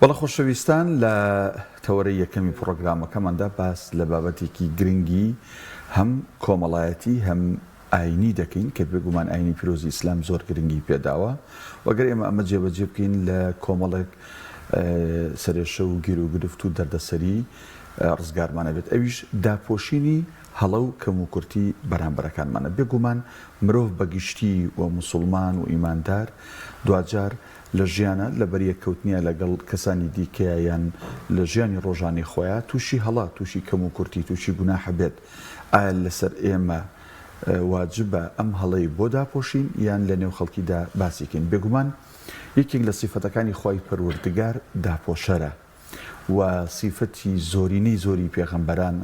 بەڵە خۆشەویستان لە تەوەرەی یەکەمی پرۆگرامەکەماندا باس لە بابەتێکی گرنگی هەم کۆمەڵایەتی هەم ئاینی دەکەین کە بێگومان ئاینی پیرۆزی ئیسلام زۆر گرنگی پێداوە وەگەر ئێمە ئەمە جێبەجێ بکەین لە کۆمەڵێک سەرێشە و گیر و گرفت و دەردەسەری ڕزگارمانە بێت ئەویش داپۆشینی هەڵە و کەم و کورتی بەرامبەرەکانمانە بێگومان مرۆڤ بەگشتی و موسڵمان و ئیماندار دوجار لە ژیانە لە بەریەکەوتنیە لەگەڵ کەسانی دیکەیە یان لە ژیانی ڕۆژانی خۆیان تووشی هەڵا تووشی کەم و کورتی تووشی گوناحە بێت ئایا لەسەر ئێمە واجبە ئەم هەڵەی بۆ داپۆشین یان لە نێو خەڵکیدا باسیکەین بێگومان یەکێک لە سیفەتەکانی خۆی پەروەردگار داپۆشەرە و سیفەتی زۆرینەی زۆری پێغەمبەران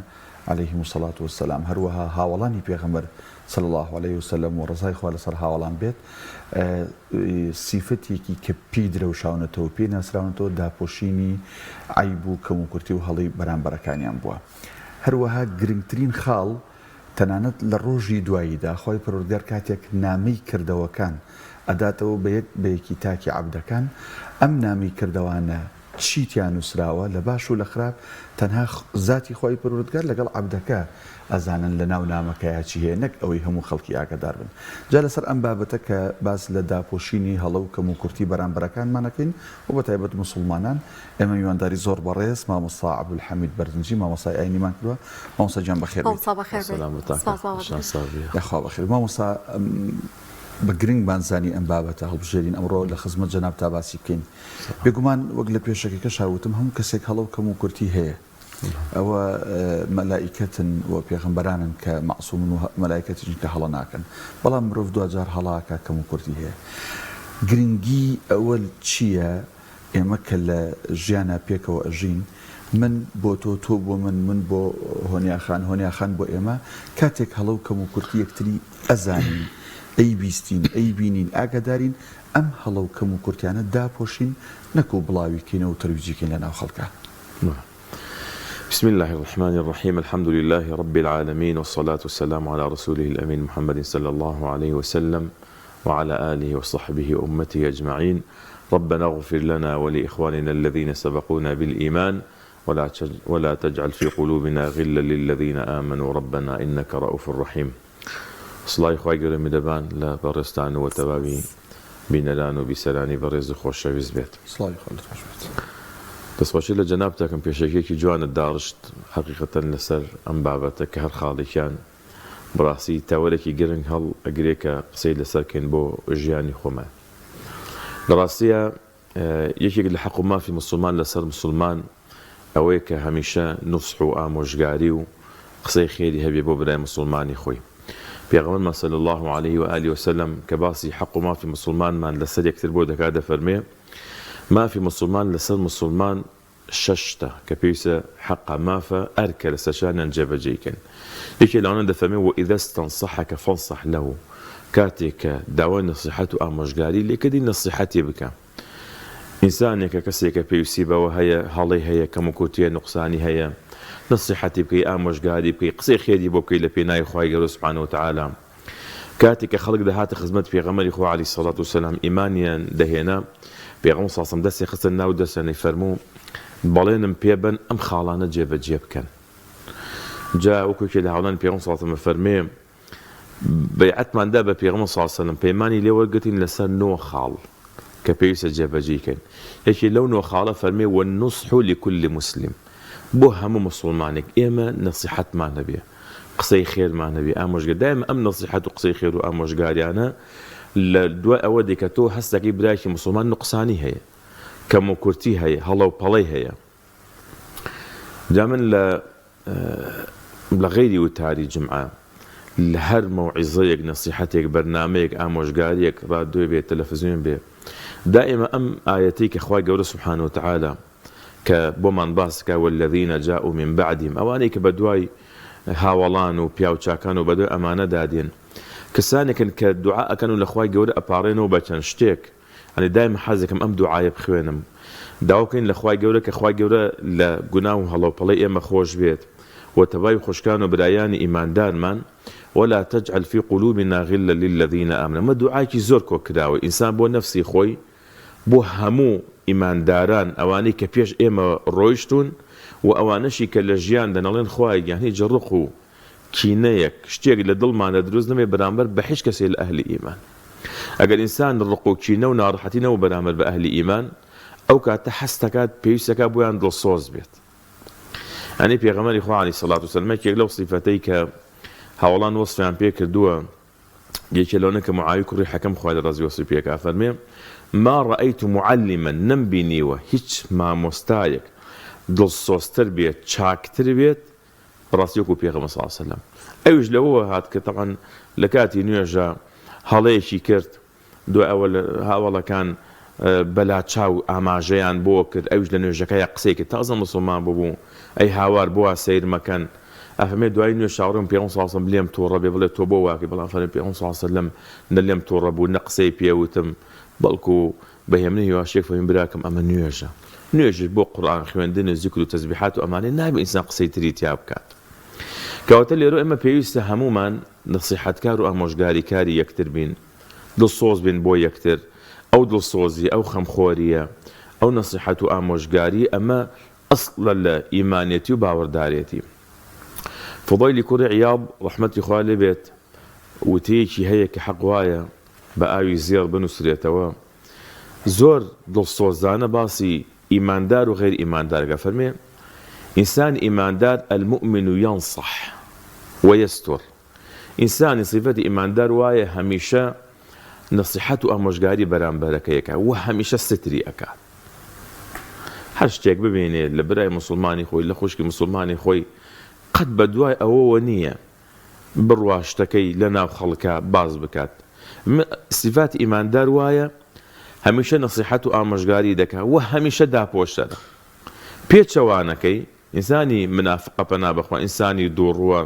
عليهم الصلاة والسلام هەروەها هاوڵانی پێغەمبەر صلى الله عليه وسلم و ڕزای خوا لەسەر هاوڵان بێت سیفەتێکی کە پێی درەوشاونەتەوە پێی ناسراونەتەوە داپۆشینی عیب و کەم و کورتی و هەڵی بەرامبەرەکانیان بووە هەروەها گرنگترین خاڵ تەنانەت لە ڕۆژی دواییدا خۆی پەروەردگار کاتێک نامەی کردەوەکان ئەداتەوە بە یەکی تاکی عەبدەکان ئەم نامی کردەوانە چیتیان نووسراوە لە باش و لە خراپ تەنها ذاتی خۆی پەروەردگار لەگەڵ عەبدەکە ئەزانن لە ناو نامەکەیە چی هەیە نەک ئەوەی هەموو خەڵکی ئاگادار بن جا لەسەر ئەم بابەتە کە باس لە داپۆشینی هەڵە و کەم و کورتی بەرامبەرەکانمانەکەین و بەتایبەت موسڵمانان ئێمە میوانداری زۆر بەڕێز مامۆستا عەبدولحەمید بەرزنجی مامۆستای ئاینیمان کردووە مامۆستا گیان بەخێر بێت یاخوا بەخێر مامۆستا بە گرنگ بانزانی ئەم بابەتە هەڵبژێرین ئەمڕۆ لە خزمەت جەناب تا باسی بکەین بێگومان وەک لە پێشەکەکە شاوتم هەموو کەسێک هەڵە و کەم و کورتی هەیە ئەوە مەلائیکەتن و پێغەمبەرانن کە مەعسوومن و مەلائیکەتیشن کە هەڵە ناکەن بەڵام مرۆڤ دوجار هەڵاکە کەم و کورتی هەیە گرنگی ئەوە چییە ئێمە کە لە ژیانە پێکەوە ئەژین من بۆ تۆ بۆ من بۆ هۆنیاخان بۆ ئێمە کاتێک هەڵە و کەم و کورتی یەکتری ئەزانین ئەی بیستین ئەی بینین ئاگادارین ئەم هەڵە و کەم و کورتیانە داپۆشین نەکو بڵاویکەینە و تەرویجیکەین لە ناو خەڵکە بسم الله الرحمن الرحيم الحمد لله رب العالمين والصلاة والسلام على رسوله الأمين محمد صلى الله عليه وسلم وعلى آله وصحبه وأمته أجمعين ربنا اغفر لنا ولإخواننا الذين سبقونا بالإيمان ولا تجعل في قلوبنا غلا للذين آمنوا ربنا إنك رؤوف رحيم صلاة خواهي قرم دبان لا برستان وتبابي بينلان وبسلاني برز خوش شويز بيت صلاة خواهي خوش بيت دەستباشی لە جەنابتەکەم پێشەکێکی جوانت داڕشت حەقیقەتەن لەسەر ئەم بابەتە کە هەر خاڵێکیان بڕاستی تاوەرێکی گرنگ هەڵ ئەگرێ کە قسەی لەسەرکەین بۆ ژیانی خۆمان لە ڕاستیە یەکێک لە حەق و مافی موسڵمان لەسەر موسڵمان ئەوەیە کە هەمیشە نوسح و ئامۆژگاری و قسەی خێری هەبێ بۆ برای موسڵمانی خۆی پێغەمبەرمان صلی الله عليه وآله وسلم کە باسی حەق و مافی موسڵمانمان لەسەر یەکتر بۆ دەکات دەفەرمێ مافی مسلمان لەسەر مسلمان شەشتە کە پێویستە حەقا مافە ئەرکە لە سەرشانیان جێبەجێکەن یەکێ لەوانە دەفەرمێ وئیذا استەنصحەکە فەنصح لەهو کاتێک کە داوای نەسیحەت و ئامۆژگاری لێکردی نەسیحەتی بکە ئینسانێکە کەسێکە پێویستی بەوە هەیە هەڵی هەیە کەم و کورتیە نوقسانی هەیە نەسیحەتی بکەی ئامۆژگاری بکەی قسەی خێری بۆ بکەی لە پێناوی خوای گەورە سوبحانە وتەعالا کاتێک کە خەڵک دەهاتە خزمەت پێغەمبەری خوا عەلەیهی سەڵات وسەلام ئیمانیان دەهێنا پێغەمبەر ساسم دەستی خستە ناو دەستیانەی فەرموو بەڵێنم پێبن ئەم خاڵانە جێبەجێ بکەن جا وەکوێکی لە هاوڵانی پێغەمبەر ساسم فەرمێ بەیعەتماندا بە پێغەمبەر ساسم پەیمانی لێ وەرگرتین لەسەر 9 خاڵ کە پێویستە جێبەجێکەن یەکی لەو 9 خاڵە فەرمێ والنصح لكل مسلم بۆ هەموو موسڵمانێک ئێمە نەسیحەتمان هەبێ قسەی خێرمان هەبێ ئامۆژگار دایما ئەم نەسیحەت و قسەی خێر و ئامۆژگاریانە لە دوای ئەوە دێکە تۆ هەستەکەی برایکی موسڵمان نوقسانی هەیە کەم و کورتی هەیە هەڵە و پەڵەی هەیە جا من لە غەیری وتاری جمعە لە هەر مەوعیزەیەک نەسیحەتێک بەرنامەیەک ئامۆژگاریەک ڕادیۆ بێت تەلەڤیزیۆن بێ دائما ئەم ئاەتەی کە خوای گەورە سوبحانە وتەعالا کە بۆمان باس بکا والذین جاءوا من بعدهم ئەوانەی کە بە دوای هاوڵان و پیاوچاکان و بە دوای ئەمانە دادێن کەسانێکن کە دوعا ئەکەن و لە خوای گەورە ئەپاڕێنەوە بە چەند شتێک ئەنی دایم حەزێکم ئەم دوعایە بخوێنم داواکەین لە خوای گەورە کە خوای گەورە لە گوناه و هەڵەوپەڵەی ئێمە خۆش بێت و تەبای خوشکان و برایانی ئیماندارمان ولا تجعل في قلوبنا غلا للذين آمنوا ما دوعاکی زۆر کۆ کراوە ئینسان بۆ نەفسی خۆی بۆ هەموو ئیمانداران ئەوانەی کە پێش ئێمە ڕۆیشتون و ئەوانەشی کە لە ژیان دەنەڵێن خوای یعنی جەڕق و کینەیەک شتێک لە دڵمانە دروست نەبێ بەرامبەر بە هیچ کەسێ لە ئەهلی ئیمان. ئەگەر ئینسان ڕق و کینە و ناڕەحەتی نەبوو بەرامبەر بە ئەهلی ئیمان ئەو کاتە حەست دەکات پێویستەکە بۆیان دڵسۆز بێت. ئەنی پێغەمبەری خوا عەلەیهی سەڵات وسەلام یەکێک لەو سیفەتەی کە هاوڵان وەسفیان پێ کردووە یەکێ لەوانە کە معاویە کوڕی حەکەم خوای لە ڕەزی وەسی پێکا فەرمێ ما ڕەئەیت معەللیما نەمبینیوە هیچ مامۆستایەک دڵسۆزتر بێت چاکتر بێت بەڕاستی وەکو پێغەمبەر صلی الله علیه وسلم. ئەویش لەوە هات کە تەبعاً لە کاتی نوێژە هەڵەیەکی کرد دوای ئەوە هاوڵەکان بەلا چاو ئاماژەیان بۆ کرد ئەویش لە نوێژەکەی قسەی کرد تازە موسڵمان بوو ئەی هاوار بۆ سەیر مەکەن ئەفەرمێ دوای نوێژ شاوڕێم پێغەمبەر صلی الله علیه وسلم لێم تووڕە بێ بڵێ تۆ بۆ واکەی بەڵام فەرمێ پێغەمبەر صلی الله علیه وسلم نە لێم تووڕە بوو نە قسەی پێوتم بەڵکو بەهێمنی هێواشێک فەرمی براکەم ئەمە نوێژە نوێژش بۆ قورئان خوێندن و ذیکر و تەسبیحات و ئەمانەی نابێ ئینسان قسەی تری تیا بکات. کەواتە لێرە ئێمە پێویستە هەمومان نەسیحەتکار و ئامۆژگاریکاری یەکتر بین دڵسۆز بین بۆ یەکتر ئەو دڵسۆزی ئەو خەمخۆریە ئەو نەسیحەت و ئامۆژگاری ئەمە ئەسڵە لە ئیمانێتی و باوەڕدارێتی. فوضەیلی کوڕی عیاض ڕەحمەتی خوا لێ بێت وتەیەکی هەیە کە حەق وایە بە ئاوی زێڕ بنووسرێتەوە زۆر دڵسۆزانە باسی ئیماندار و غیر ئیماندارەکە فەرمێ ئینسان ئیماندار المؤمن ينصح ويستر. ئینسانی صفەتی ئیماندار وایە هەمیشە نەسیحەت و ئامۆژگاری بەرامبەرەکەیەکە و هەمیشە ستری ئەکات. هەر شتێک ببینێت لە برای مسلمانی خۆی لە خوشکی مسلمانی خۆی قەت بە دوای ئەوەوە نییە بڕواشتەکەی لە ناو خەڵکە باز بکات. صفەتی ئیماندار وایە هەمیشە نەسیحەت و ئامۆژگاری دەکات و هەمیشە داپۆشەرە. پێچەوانەکەی ئینسانی منافقە پەنا بەخوا ئینسانی دووڕووە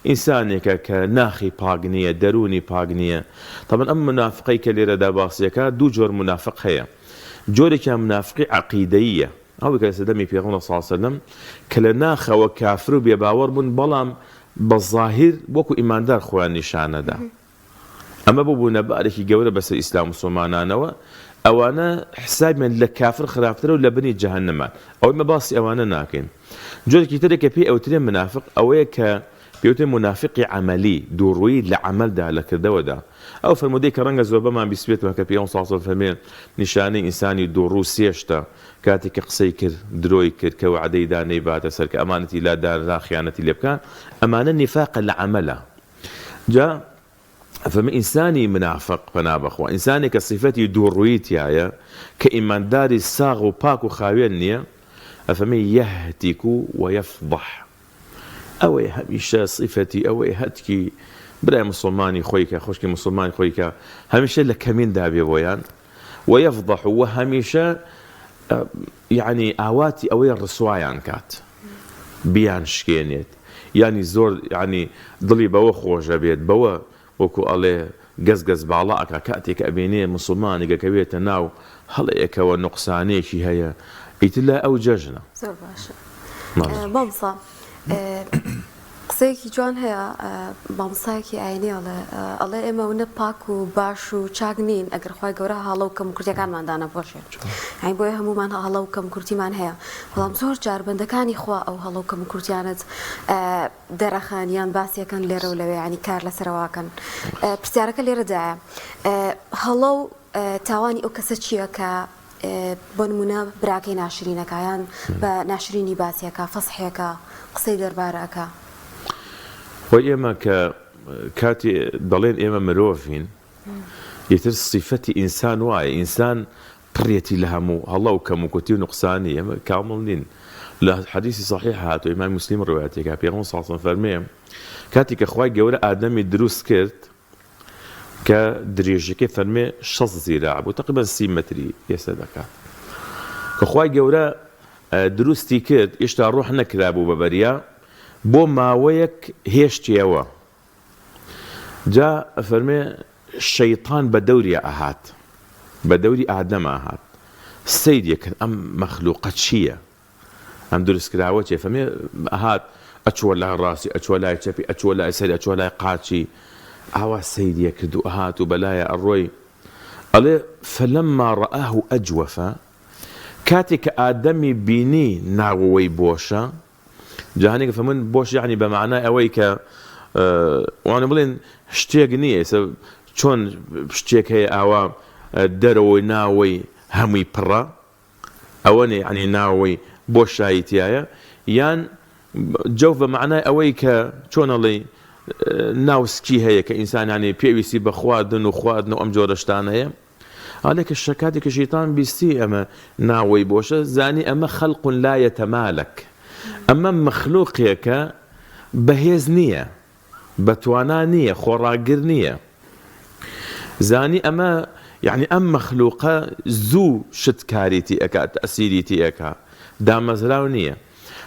ئینسانێکە کە ناخی پاک نییە دەرونی پاک نییە. تەبەن ئەم منافقەی کە لێرەدا باسیەکە دوو جۆر منافق هەیە. جۆرێکیان منافقی عەقیدەییە ئەوەی کە لە سەردەمی پێغەمبەر صلی الله علیه وسلم کە لە ناخەوە کافر و بێباوەڕ بوون بەڵام بە زاهیر وەکو ئیماندار خۆیان نیشانەدا. ئەمە بۆ بوونەبارێکی گەورە بەسەر ئیسلام و مسلمانانەوە ئەوانە حسابیان لە کافر خراپترە و لە بنی جەهەنەمان ئەوەی مە باسی ئەوانە ناکەین. جۆرێکی ترێکە پێی ئەوترێ منافق ئەوەیە کە پێوتێ منافقی عەمەلی دووڕووی لە عەمەلدا لە کردەوەدا ئەو فەرمودەی کە ڕەنگە زۆر بەمان بیسوێتەوە کە پێغەمبەر صلی الله علیه وسلم فەرمێ نیشانەی ئینسانی دووڕوو سێشتە کاتێک کە قسەی کرد درۆی کرد کە وعدەی دا نەیباتە سەر کە ئەمانەتی لا داردا خیانەتی لێ بکات ئەمانە نیفاقە لە عەمەلە. جا فەرمێ ئینسانی منافق پەنا بەخوا ئینسانێک کە صفەتی دووڕوویی تایە کە ئیمانداری ساغ و پاک و خاوێن نییە ئەفەرمێ یەهتیک وەیەفضح ئەوەی هەمیشە صفەتی ئەوەی هەتکی برای مسلمانی خۆی کە خوشکی مسلمانی خۆی کە هەمیشە لە کەمین دابێ بۆیان وەیەفضح و هەمیشە یعنی ئاواتی ئەوەی ڕسوایان کات بیان شکێنێت یعنی زۆر یعنی دڵی بەوە خۆشە بێت بەوە وەکو ئەڵێ گەزگەز باڵا ئەکا کاتێک ئەبێنێ مسلمانێکە کە بێتە ناو هەڵەیەکەوە نوقسانێکی هەیە ئیتر لە ئەو جەژنە. زۆر باشە مامۆستا قسەیەکی جوان هەیە مامۆستایەکی ئاینی ئەڵێ ئێمە ونە پاک و باش و چاک نین ئەگەر خوای گەورە هەڵە و کەمکورتیەکانمان دانەپۆشێت ئەی بۆیە هەمومان هەڵە و کەمکورتیمان هەیە بەڵام زۆر جار بەندەکانی خوا ئەو هەڵە و کەمکورتیانت دەرەخانیان باسیەکەن لێرە و لەوێ ینی کار لەسەرەوەکەن. پرسیارەکە لێرەدایە هەڵە و تاوانی ئەو کەسە چییە کە بۆ نمونە براکەی ناشرینەکەیان بە ناشرینی باسیەکە فەسحێکە قسەی دەربارەکە. خۆی ئێمە کە کاتی دەڵێن ئێمە مرۆڤین یەتر صفەتی ئینسان وایە ئینسان پڕێتی لە هەموو هەڵە و کەموکوتی و نوقسانی ئێمە کامڵ نین. لە حەدیثی صحیح هاتووە ئیمام مسلم ڕوایەتێکە پێغەمبەر صلی الله علیه وسلم فەرمێ کاتی کە خوای گەورە ئادەمی دروست کرد کە درێژەکەی فەرمێ 6 زیراع بوو تقریبا 30 مەتری ئێستا دەکات کە خوای گەورە دروستی کرد ئێشتا ڕۆح نەکرابوو بە بەریا بۆ ماوەیەک هێشتیەوە. جا فەرمێ شەیطان بە دەوری ئەهات بە دەوری ئادەم ئاهات سەیرێ کرد ئەم مەخلوقە چییە ئەم دروستکراوە چێ فەرمێ ئەهات ئەچووە لای ڕاستی ئەچووە لای چەپی ئەچووە لای سەری ئەچووە لای قاچی ئاوا سەیریە کرد و ئەهات و بەلایە ئەڕۆی ئەڵێ فەلەمما ڕەئاه ئەجوەفە كاتك آدمي بيني ناوي بوشا جاهنيك فمن بوش يعني بمعنى أويك وأنا بقولين شتيك نية شون شتيك هي أوا دروي ناوي همي برا أواني يعني ناوي بوش هايتيايا يان جوف بمعنى أويك شون اللي ناوسكي هي كإنسان يعني بيويسي بخوادن وخوادن وأمجورشتان هي عليك الشكاتي كشيطان بيستي أما ناوي بوشة زاني أما خلق لا يتمالك أما مخلوق هيك بهيز نية بتوانا نية خوراقر نية زاني أما يعني أم مخلوقة زو شتكاريتي أكا تأثيريتي أكا دام زلاو نية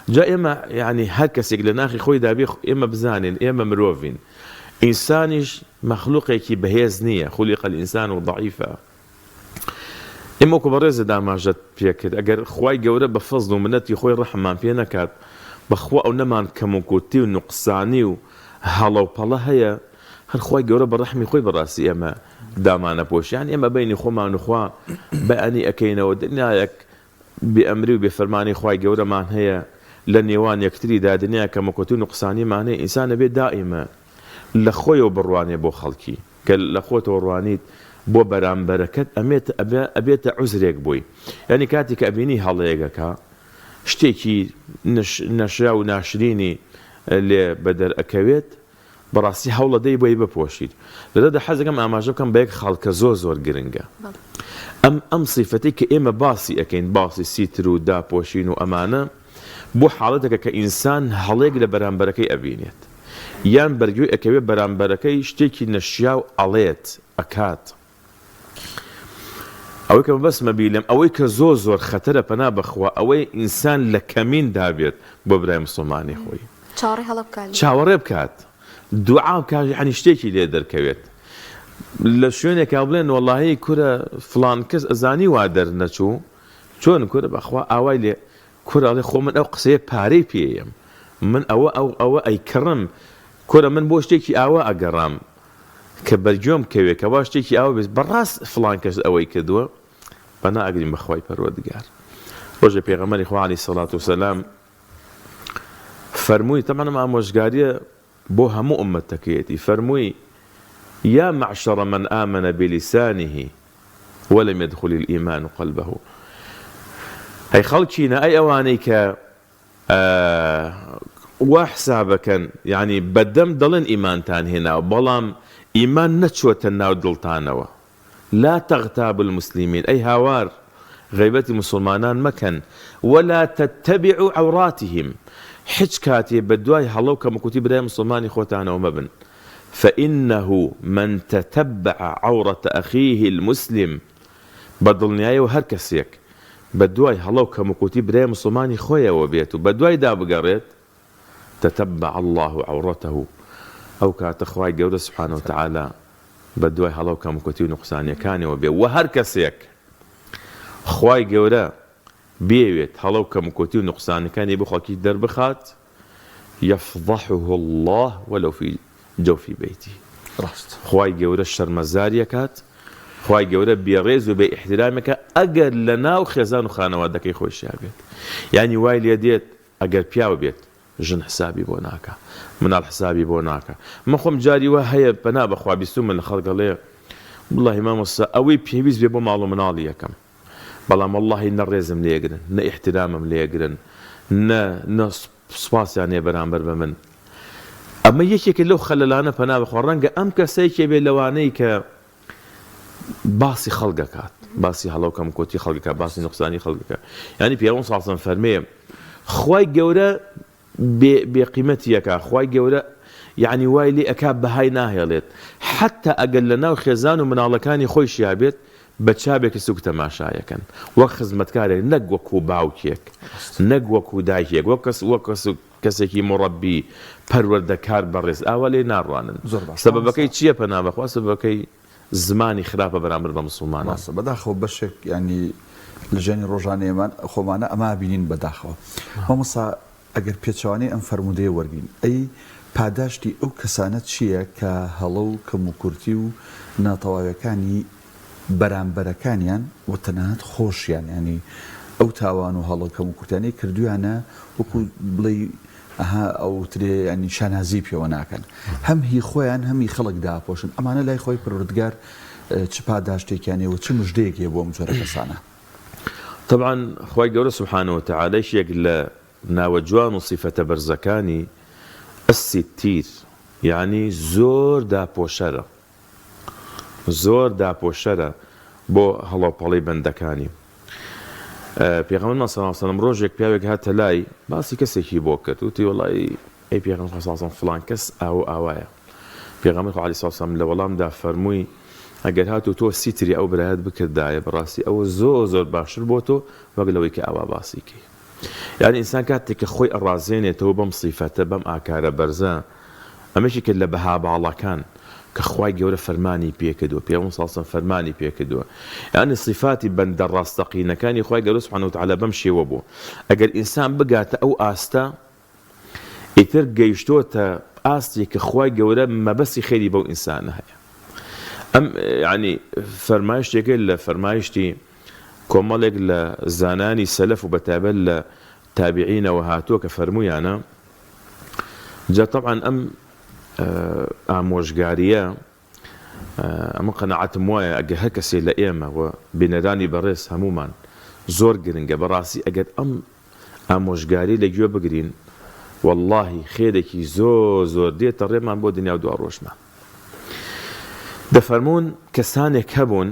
جاء إما يعني هكسك لناخي خوي دابي إما بزانين إما مروفين إنسانيش مخلوقك بهيز نية خلق الإنسان ضعيفا إما كبرز دام جت بيكد أجر خوي جورة بفضل ومنتي خوي رحمان فينا كات بخوا ونمان كموكوتي ونقصاني وهلا وبلا هي هالخوي جورة بالرحمة خوي براسي إما دام أنا بوش يعني إما بيني خوما ونخوا بأني أكينا ودنياك بأمري وبفرماني خوي جورة مان هي لنيوان يكتري دا دنيا كموكوتي ونقصاني معناه إنسان بي دائما لخوي وبرواني بو خلقي كاللخوة وروانيت بو برام بركت أبيت عذريك بوي يعني كاتك أبيني هاليقك شتيكي نشرا وناشريني اللي بدر أكويت براسي حول دي بوي ببوشيد لذا حزقم أماجبكم بيك خالك زور قرنقا أم صفتك إما باسي أكين باسي سيترو دا بوشين وأمانة بو حالتك كإنسان هاليق لبرام بركي أبينيت يان برجوي أكوي برام بركي شتيكي نشياو عليت أكات أوي كما بس ما بيلم أوي كزوزور خطر بنا بخوا أوي إنسان لكمين دابيت ببراي مسلماني خوي شاوري هلا بكات شاوري بكات دعاء بكات يعني شتيكي ليدر كويت لشوني كابلين والله كرة فلان كز أزاني وادر نشو شون كرة بخوا أوي لي كرة على خو من أو قصية باري بيم من أو أي كرم كرة من بوشتيكي أو أجرام كبرجوم كوي كواشتيكي أو بس براس فلان كز أوي كدوا بنا أقدم بخواي برودقار رجع بيغمر إخوة عليه الصلاة والسلام فرموي طبعا مع مشجارية بوها مو أمتكيتي فرموي يا معشر من آمن بلسانه ولم يدخل الإيمان قلبه هي خلقينا أي أوانيك وحسابك يعني بدم ضلن إيمان تان هنا بلام إيمان نتشوة الناو دلتانوا لا تغتاب المسلمين أي هوار غيبة المسلمان مكان ولا تتبعوا عوراتهم حجكاتي بدواي هلو كما كتب دايما مسلماني خوتانا ومبن فإنه من تتبع عورة أخيه المسلم بدل نهاية وهركسيك بدواي هلو كما كتب دايما مسلماني خويا وبيته بدواي داب قريت تتبع الله عورته أو كاتخواي جودة سبحانه وتعالى بدواي هلو كم كتير نقصان يكاني وبي وهركسيك خواي جودة بيوت هلو كم كتير نقصان كان يبو خاكي دربخات يفضحه الله ولو في جوف بيتي راست خواي جودة الشرمزارية كات خواي جودة بيريز وباحترامك أجر لنا وخزان وخانواتك يخوي الشابيت يعني وايل يديت أجر بياو بيت جن حسابي بوناكا من الحسابي بوناكا ما خم جاري وهي بنا بخوا بيسوم من الخلق الله والله ما مصا اوي بيبيز بيبو معلوم منالي كم بلا والله نرزم ليقرن ن احترامم ليقرن ن سباس يعني برامبر بمن اما يشيك لو خللانا بنا بخوا رنقه ام كسيكي بلوانيك باسي خلقك باسي هلو كم كوتي خلقك باسي نقصاني خلقك يعني بيرون صاصا فرمي خواي جورا بقيمتك أخوي جورا يعني وايلي أكاب بهاي ناهيلت حتى أقلنا وخزان من الله كان يخوي شابت بتشابك السوق تماشايا وخز متكاري نقوك وباوكيك نقوك ودايكيك وكس كسكي مربي پروردگار برز أولي نارانن سببكي چيه بنا بخوا سببكي زماني خرافة برامر بمسلمان بداخو بشك يعني لجاني روجاني من خومانا أما بينين بداخو هم صار ئەگەر پێچوانەی ئەم فەرمودەیە وەرگین ئەی پاداشتی ئەو کەسانە چییە کە هەڵە و کەموکورتی و ناتەواویەکانی بەرامبەرەکانیان و تەنانەت خۆشیان ینی ئەو ئەو تاوان و هەڵەکەم و کورتانەی کردویانە وەکو بڵێ ئەها ئەو ترێ ینی شانازی پێوە ناکەن هەم هی خۆیان هەمی خەڵک داپۆشن ئەمانە لای خۆی پروردگار چ پاداشتێکیانەوە چ مژدەیەکێ بۆ ئەم جۆرە کەسانە. طبعا خوای گەورە سبحانه وتعالى یەک لە ناوە جوان و صیفەتە بەرزەکانی الستیر یعنی زۆر داپۆشەرە بۆ هەڵەوپەڵی بەندەکانی. پێغەمبەر صلی الله علیه و سلم ڕۆژێک پیاوێک هاتە لای باسی کەسێکی بۆ کرد وتی وەڵی ئەی پێغەمبەر صلی الله علیه و سلم فلان کەس ئاوایە. پێغەمبەر علیه السلام لە وەڵامدا فەرمووی ئەگەر هاتو تۆ سیتری ئەو برایەت بکردایە بەڕاستی ئەوە زۆر باشتر بۆ تۆ وەک لەوەی کە ئاوا باسیکەی. یعنی ئینسان کاتێک کە خۆی ئەڕازێنێتەوە بەم صیفەتە بەم ئاکارە بەرزە ئەمەشی کرد لە بەها باڵەکان کە خوای گەورە فەرمانی پێکردووە پێغەمبەر صلی الله علیه و سلم فەرمانی پێکردووە. یعنی صیفاتی بەندە ڕاستەقینەکانی خوای گەورە سبحانه وتعالى بەم شێوە بوو ئەگەر ئینسان بگاتە ئەو ئاستە ئیتر گەیشتۆتە ئاستی کە خوای گەورە مەبەستی خێری بەو ئینسانە هەیە. ئەم ینی فەرمایشتێکە لە فەرمایشتی کۆمەڵێک لە زانانی سەلەف و بەتایبەت لە تابعینەوە هاتووە کە فەرموویانە جا طبعا ئەم ئامۆژگاریە ئەمە قەناعەتم وایە ئەگەر هەر کەسێ لە ئێمە و بینەرانی بەڕێز هەمومان زۆر گرنگە بەڕاستی ئەگەر ئەم ئامۆژگاری لەگوێ بگرین واللهی خێرێکی زۆر دێتە ڕێمان بۆ دنیا و دوا ڕۆژمان. دەفەرمونون کەسانێک هەبوون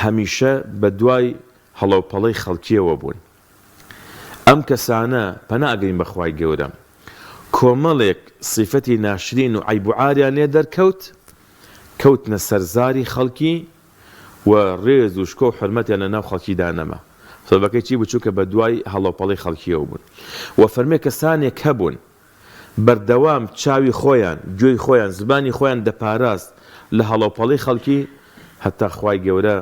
هەمیشە بە دوای هەڵەوپەڵەی خەڵکیەوە بوون. ئەم کەسانە پەناگرین بەخوای گەورە کۆمەڵێک صیفەتی ناشرین و عیب و عاریان لێ دەرکەوت کەوتنە سەرزاری خەڵکی و ڕێز و شکۆ و حرمەتیان لە ناو خەڵکیدا نەما. سەبەکەی چی بچوو کە بە دوای هەڵەوپەڵەی خەڵکیەوە بوون. و فەرمێ کەسانێک هەبوون بەردەوام چاوی خۆیان گوێی خۆیان زبانی خۆیان دەپاراست لە هەڵەوپەڵەی خەڵکی هەتا خوای گەورە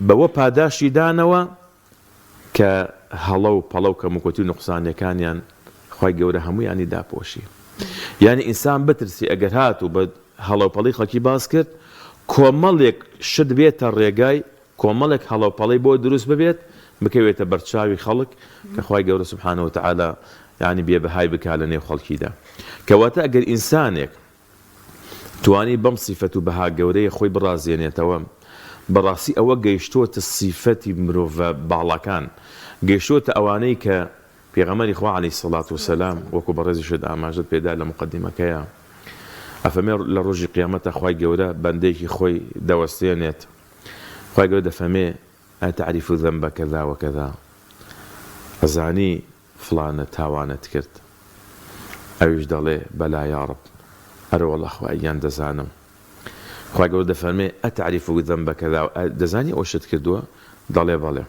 بەوە پاداشی دانەوە کە هەڵە و پەڵە و کەموکۆتی و نوقسانیەکانیان خوای گەورە هەموویانی داپۆشی. یعنی ئینسان بترسی ئەگەر هاتوو بە هەڵەوپەڵەی خەڵکی باس کرد کۆمەڵێک شت بێتە ڕێگای کۆمەڵێک هەڵەوپەڵەی بۆ دروست ببێت بکەوێتە بەرچاوی خەڵک کە خوای گەورە سبحانه وتعالى یعنی بێبەهای بکا لە نێو خەڵکیدا. کەواتە ئەگەر ئینسانێک توانی بەم صیفەت و بەها گەورەیە خۆی بڕازێنێتەوە بەڕاستی ئەوە گەیشتۆتە صیفەتی مرۆڤە باڵەکان گەیشتۆتە ئەوانەی کە پێغەمبەری خوا عەلەیهی سەڵات وسەلام وەکو بەڕێزیشت ئاماژەت پێدا لە مقدمەکەیە ئەفەرمێ لە ڕۆژی قیامەتە خوای گەورە بەندەیەکی خۆی دەوەستێنێت خوای گەورە دەفەرمێ ئەتەعریف ذەنبە کەذا وەکەذا ئەزانی فڵانە تاوانت کرد ئەویش دەڵێ بەلا یا ڕەب ئەرە وەڵڵا خوای گیان دەزانم. خوای گەورە دەفەرمێ ئەتەعریف ذەنبە کەذا دەزانی ئەو شت کردووە دەڵێ بەڵێ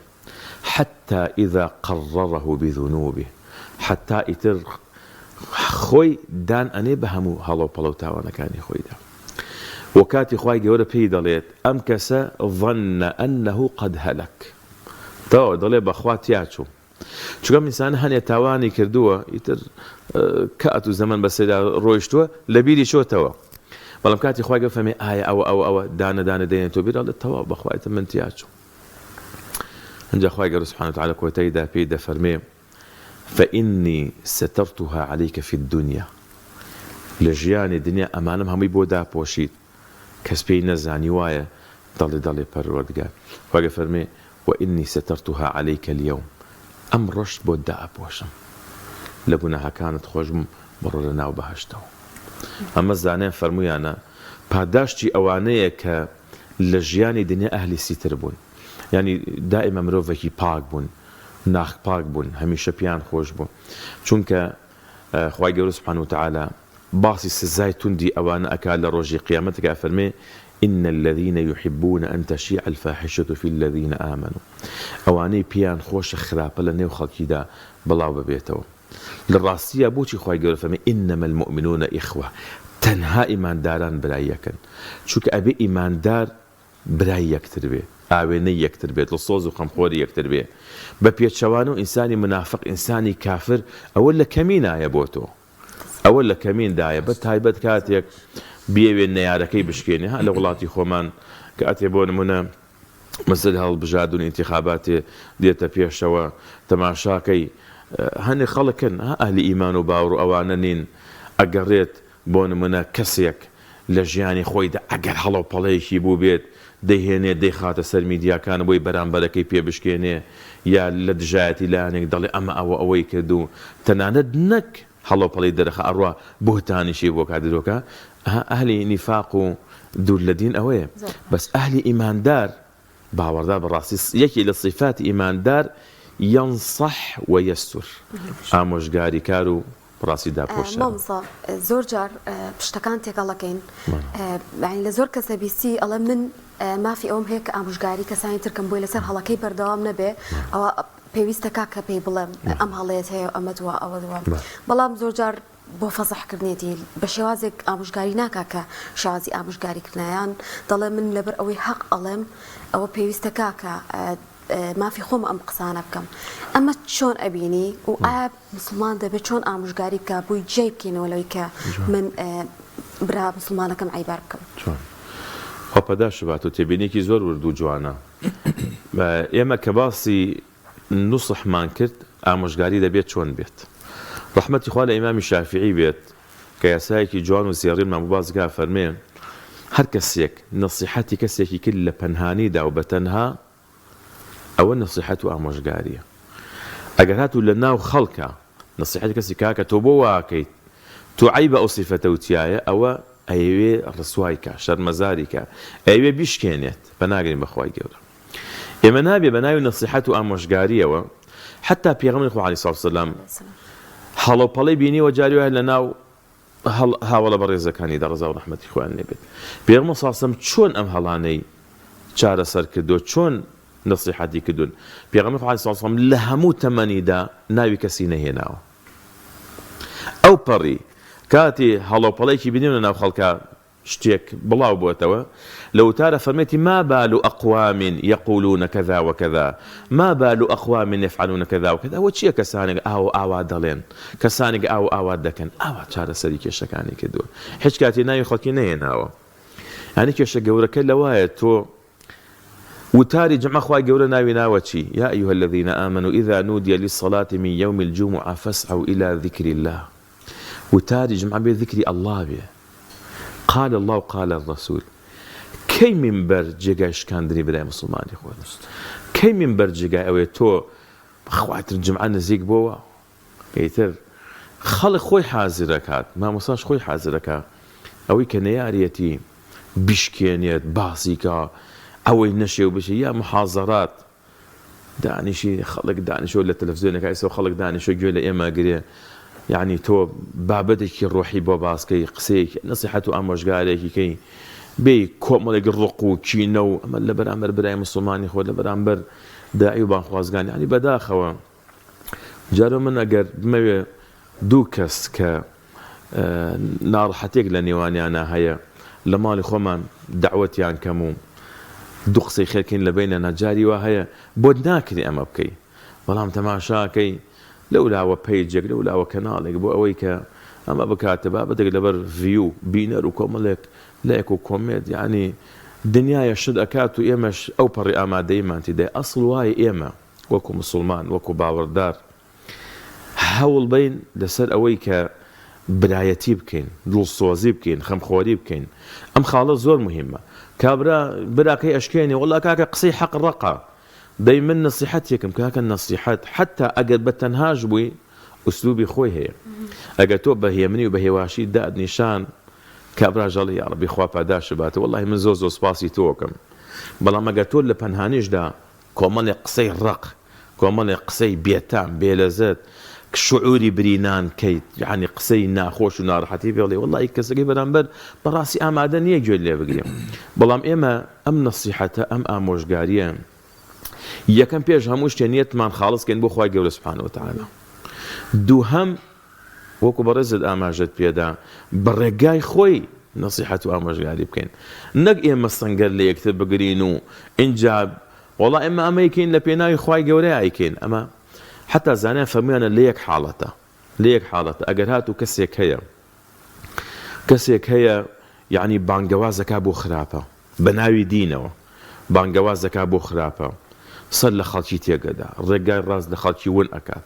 حتى إذا قرره بذنوبه حتى ئیتر خۆی دان ئەنێ بە هەموو هەڵەو پەڵە و تاوانەکانی خۆیدا و کاتی خوای گەورە پێی دەڵێت ئەم کەسە ظن أنه قد هلك تەواو دەڵێ بەخوا تیاچوو چونکە ئینسان هەنێ تاوانی کردووە ئیتر کات و زەمن بەسەردا ڕۆیشتووە لە بیری چۆتەوە بەڵام کاتی خوای گەورە فەرمێ ئایا ئەوە دانە دێنێتەوە بیر دەڵێت تەواو بەخوایتە من تیاچوو. هەنجا خوای گەورە سبحانه وتعالى کۆتاییدا پێی دەفەرمێ فإني سترتها عليك في الدنيا لە ژیانی دنیا ئەمانم هەمووی بۆ داپۆشیت کەس پێی نەزانی وایە دەڵێ پەروەردگار خوای گەورە فەرمێ وإني سترتها عليك اليوم ئەم ڕۆژ بۆ داپۆشم لە گوناهەکانت خۆشم بڕۆ لە ناو بەهەشتەوە. ئەمە زانایان فەرموویانە پاداشتی ئەوانەیە کە لە ژیانی دنیا ئەهلی سیتر بوون یعنی دائما مرۆڤێکی پاک بوون ناخ پاک بوون هەمیشە پیان خۆش بوون چونکە خوای گەورە سبحانه وتعالى باسی سزای توندی ئەوانە ئەکا لە ڕۆژی قیامەتەکە فەرمێ إن الذين يحبون أن تشيع الفاحشة في الذين آمنوا ئەوانەی پیان خۆشە خراپە لە نێو خەڵکیدا بڵاو ببێتەوە. لە ڕاستیە بۆچی خوای گەورە فەرمێ إنما المؤمنون إخوة تەنها ئیمانداران برای یەکن چونکە ئەبێ ئیماندار برای یەکتر بێ ئاوێنەی یەکتر بێت لە سۆز و خەمخۆری یەکتر بێ بە پێچەوان و ئینسانی منافق ئینسانی کافر ئەوە لە کەمینایە بۆ تۆ ئەوە لە کەمیندایە بە تایبەت کاتێک بێوێن نەیارەکەی بشکێنێ ها لە وڵاتی خۆمان کاتێ بۆ نمونە مثل هەڵبژاد و انتخاباتی دێتە پێشەوە تەماشاکەی هەنێ خەڵکن ئەهلی ئیمان و باوەڕ و ئەوانە نین ئەگەڕێت بۆ نمونە کەسێک لە ژیانی خۆیدا ئەگەر هەڵەوپەڵەیەکی بوو بێت دەیهێنێ دەیخاتە سەر میدیاکان بۆی بەرامبەرەکەی پێ بشکێنێ یا لە دژایەتی لایەنێک دەڵێ ئەمە ئەوەی کردو تەنانەت نەک هەڵەوپەڵەی دەرەخە ئەڕوا بۆتانیشی بۆ کادرۆکە ئەهلی نیفاق و دوور لە دین ئەوەیە بەس ئەهلی ئیماندار باوەڕدار بەڕاستی یەکی لە صیفاتی ئیماندار ينصح ويستر ئامۆژگاری کار و ڕاستی داپۆشە مامۆستا زۆر جار پشتەکان تێکەڵەکەین لە زۆر کەسە بیستی ئەڵێ من مافی ئەوم هەیە کە ئامۆژگاری کەسانی ترکم بۆی لەسەر هەڵەکەی بەردەوام نەبێ ئەوە پێویستە کاکە پێی بڵێم ئەم هەڵەیەت هەیە ئەمە دووە ئەوە دووە بەڵام زۆر جار بۆ فەزەحکردنێتی بە شێوازێک ئامۆژگاری ناکا کە شازی ئامۆژگاریکردنیان دەڵێ من لەبەر ئەوەی حەق ئەڵێم ئەوە پێویستە کاکە مافی خۆم ئەم قسانە بکەم ئەمە چۆن ئەبینی و ئایا مسلمان دەبێت چۆن ئامۆژگاری بکە بووی جێ بکەینەوە لەوەی کە من برا مسلمانەکەم عیبار بکەم خۆپەداش بات و تێبینێکی زۆر ورد و جوانە ئێمە کە باسی نوسحمان کرد ئامۆژگاری دەبێت چۆن بێت ڕەحمەتی خوا لە ئیمامی شافعی بێت کە یاسایەکی جوان و زێڕینمان بۆ بازگا فەرمێن هەر کەسێک نەسیحەتی کەسێکی کرد لە پەنهانیدا و بەتەنها ئەوە نەسیحەت و ئامۆژگاریە ئەگەر هاتوو لە ناو خەڵکە نەسیحەتی کەسی کاکە تۆ بۆ واکەیت تۆ عیبە ئەو سیفەتە وتیایە ئەوە ئەیەوێ ڕسوایکە شەرمەزاریکە ئەیەوێ بیشکێنێت بەناگرین بەخوای گەورە ئێمە نابێ بە ناوی نەسیحەت و ئامۆژگاریەوە حتا پێغەمبەری خوا عەلەیهی سەڵاتو وسەلام هەڵەوپەڵەی بینیوە جاری وایە لە ناو هاوڵە بەڕێزەکانی دا ڕەزا و ڕەحمەتی خوایان لێ بێت پێغەمبەر سەڵاتو وسەلام چۆن ئەم هەڵانەی چارەسەر کردو چۆن نصيحتي كدون بيغمر عليه الصلاة والسلام لهمو تمانيدا ناوي كسي نهيناو أو بري كاتي هلو بلايكي بنيونا ناو خلقا شتيك بلاو بوتوا لو تعرف فرميتي ما بال أقوام يقولون كذا وكذا ما بال أقوام يفعلون كذا وكذا وشي كسانق أو دلين كسانق أو دكن أو تشار سريك شكاني كدو حش كاتي ناوي خلقي نهيناو يعني كيش جورا كلا وايد تو وتاري جمع أخوة جورا ناوي ناوتشي يا أيها الذين آمنوا إذا نودي للصلاة من يوم الجمعة فاسعوا إلى ذكر الله وتاري جمع بذكر الله به قال الله قال الرسول كي من برجع إشكاندري بلا مسلمان يا أخوان كي من برجع أو تو أخوات الجمعة نزيق بوا يتر خلق خوي حازرك هات ما مصاش خوي حازرك أو كنياريتي بشكينيت باسيكا أو نشي وبشي يا محاضرات دعني شي خلق دعني شو للتلفزيون كايسو خلق دعني شو جوي لإما قريه يعني تو بابدك الروحي بوباس كي قسيك نصيحته أموش قالك كي بي كوملك الرقو كينو أما اللي برامبر براي مسلماني خو اللي برامبر داعي وبان خوازقاني يعني بداخوا جارو من أقر بما دوكس ك نار حتيق لنيواني أنا هيا لمالي خومان دعوتي عن كمو دقسي خيركين لبيننا جاري وهي بودناكري أما بكي بلام تماشاكي لولا وبيجك لولا وكنالك بو أويك أما بكاتبة بدك لبر فيو بينر وكوملك لايك وكوميد يعني دنيا يشد أكاتو إيمش أو بري أما دايما تدي أصل واي إيما وكو مسلمان وكو باوردار حاول بين دسر أويك برايتي بكين دول صوازي بكين خمخوري بكين أم خالص زور مهمة كابرا براكي أشكيني والله كاكا قصي حق الرقة دايما نصيحتكم كاكا النصيحات حتى أقل بتنهاج بوي أسلوبي خوي هي أقل توبة هي مني وبهي واشي داد نشان كابرا جالي يا ربي خواه باداش بات والله من زوزو سباسي توكم بلا ما قلتول لبنهانيش دا كومالي قصي الرق كومالي قصي بيتام بيلازات شعوري برينان كيت يعني قسي ناخوش ونارحتي بيقولي والله يكسري برامبر براسي امادن يجي اللي بقي بلام اما ام نصيحته ام اموشغاريه يا كان بيج هموش تنيت مان خالص كان بو خوي جل سبحانه وتعالى دوهم وكو برزد اماجت بيدا برقاي خوي نصيحته اموشغاري بكين نق اما استنقر لي يكتب بقرينو انجاب والله اما يكين لبيناي خوي جوري يكين اما حتى زانيان فهمينا ليك حالته اگر هاتو كسيك هيا يعني بانجوازك ابو خرافه بناوي دينه بانگەواز دەکات بۆ خراپە سەر لە خەڵکی تێگەدا ڕێگای ڕاست لە خەڵکی ون ئەکات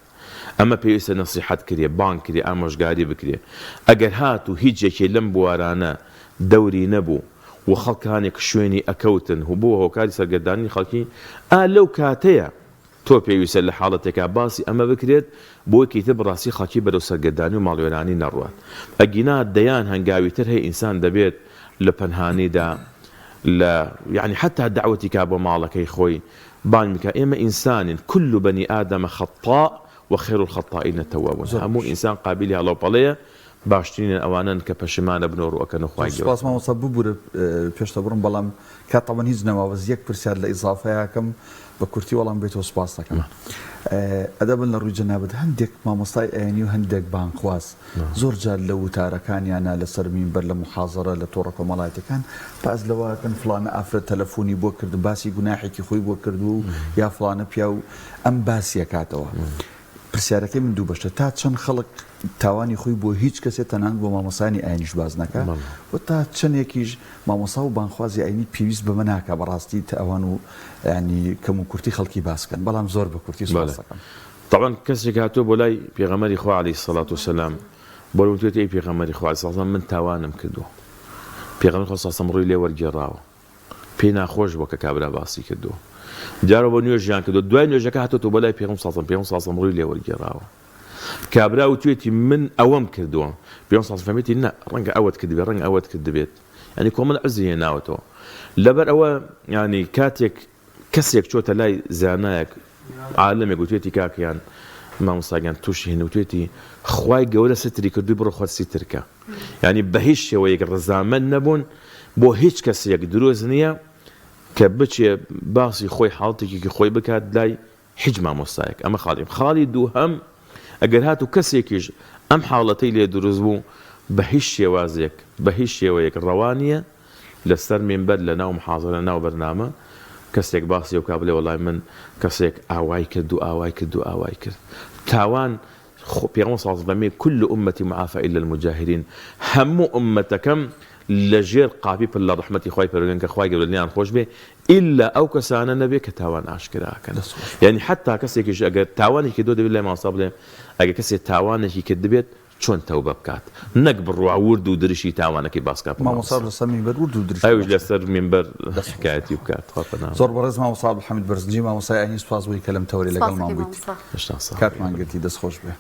ئەمە پێویستە نەسیحەت کرێ بانگ کرێ ئامۆژگاری بکرێ ئەگەر هات و هیچێکی لەم بوارانە دەوری نەبوو و خەڵکانێک شوێنی ئەکەوتن و بۆ هۆکاری سەرگەردانی خەڵکی لەو کاتەیە تۆ پێویستە لە حاڵەتێکا باسی ئەمە بکرێت بۆ کەیتە بڕاستی خەڵکی بەرەو سەرگەردانی و ماڵوێرانی نەڕوات ئەگینا دەیان هەنگاوی تر هەیە ئینسان دەبێت لە پەنهانیدا لە یعنی حتا دعوەتی کا بۆ ماڵەکەی خۆی بان میکە ئێمە ئینسانین كل بني آدم خطاء وخير الخطائين التوابون هەموو ئینسان قابلی هەڵەوپەڵەیە باشترینە ئەوانن کە پەشیمانە بنۆر و ئەکەن و خوای گەورە سپاس مامۆستا ببوورە پێشتە بڕم بەڵام کاتەوە هیچ نەماوەز یەک پرسیار لە ئیزافەیەکەم بە کورتی وەڵام بێتەوە سپاس دەکەم ئەدەبن لە ڕووی جەنابەت هەندێک مامۆستای ئاینی و هەندێک بانخواز زۆر جار لە وتارەکانیانە لەسەر مینبەر لە محاضەرە لە تۆڕە کۆمەڵایەتەکان باز لەوەکەن فلانە ئافرەت تەلەفۆنی بۆ کرد باسی گوناحێکی خۆی بۆ کرد و یا فلانە پیا و ئەم باسی ئەکاتەوە پرسیارەکەی من دوو بەشە تا چەند خەڵک تاوانی خۆی بۆ هیچ کەسێک تەنانەت بۆ مامۆسانی ئاینیش باز نەکات و تا چەندێکیش مامۆسا و بانخوازی ئاینی پێویست بەمە ناکە بەڕاستی تاوان و ینی کەم و کورتی خەڵکی باسکەن بەڵام زۆر بە کورتی سپاس دەکەم طبعا کەسێک هاتووە بۆ لای پێغەمبەری خوا عەلەیهی سەڵات وسەلام بۆ وتێت ئەی پێغەمبەری خوا عەلەیهی سەڵات من تاوانم کردووە پێغەمبەری خوا سەڵات ڕووی لێ وەرگێڕاوە پێی ناخۆش بووە کە کابرا باسی کردووە جارە بۆ نوێژیان کردو دوای نوێژەکە هاتۆتەوە بۆ لای پێغەمبەر سەڵات ڕووی لێ وەرگێڕاوە کابرا وتێتی من ئەوەم کردووە پێغەمبەر سەڵات فەرمێتی نە ڕەنگە ئەوەت کردبێت ڕەنگە ئەوەت کردبێت ینی کۆمەڵ عەرزی هێناوەتەوە لەبەر ئەوە ینی کاتێک کەسێک چۆتە لای زانایەک عالمێک وتێتی کاکیان مامۆستاگیان تووشی هێن وتێتی خوای گەورە ستری کردووی بڕۆ خۆت سیترکە ینی بە هیچ شێوەیەک ڕەزامەند نەبوون بۆ هیچ کەسێک دروست نییە کە بچێ باسی خۆی حاڵەتێکی خۆی بکات لای هیچ مامۆستایەک ئەمە خاڵی دووهەم ئەگەر هات و کەسێکیش ئەم حاڵەتەی لێ دروست بوو بە هیچ شێوازێک بە هیچ شێوەیەک ڕەوانیە لەسەر مینبەر لە ناو محاضەرە لە ناو بەرنامە کەسێک باسی و کابلێ وەڵای من کەسێک ئاوای کرد و ئاوای کرد و ئاوای کرد تاوان پێغەمبەر صلی الله علیه و كل أمتي معافى إلا المجاهرين هەموو ئومەتەکەم لەژێر قاپی پل لە ڕەحمەتی خوای پەروەردگار کە خوای گەورە لیان خۆش بێ ئیلا ئەو کەسانە نەبێ کە تاوان ئاشکراکەن یعنی حتا کەسێکیش ئەگەر تاوانێکی دۆ دەبێت لای مامۆستا بڵێ ئەگەر کەسێک تاوانێکی کرد دەبێت چۆن تەوبە بکات نەک بڕوا ورد و درشی تاوانەکەی باسکات مامۆستا لەسەر مینبەر ورد و درشی ئەوش لەسەر مینبەر حکایەتی بکات زۆر بەڕێز مامۆستا عەبدولحەمید بەرزنجی مامۆستای ئاینی سوپاس بووی کە لەم تەوەری لەگەڵمان بوویت کاتمان گرتی دەست خۆش بێ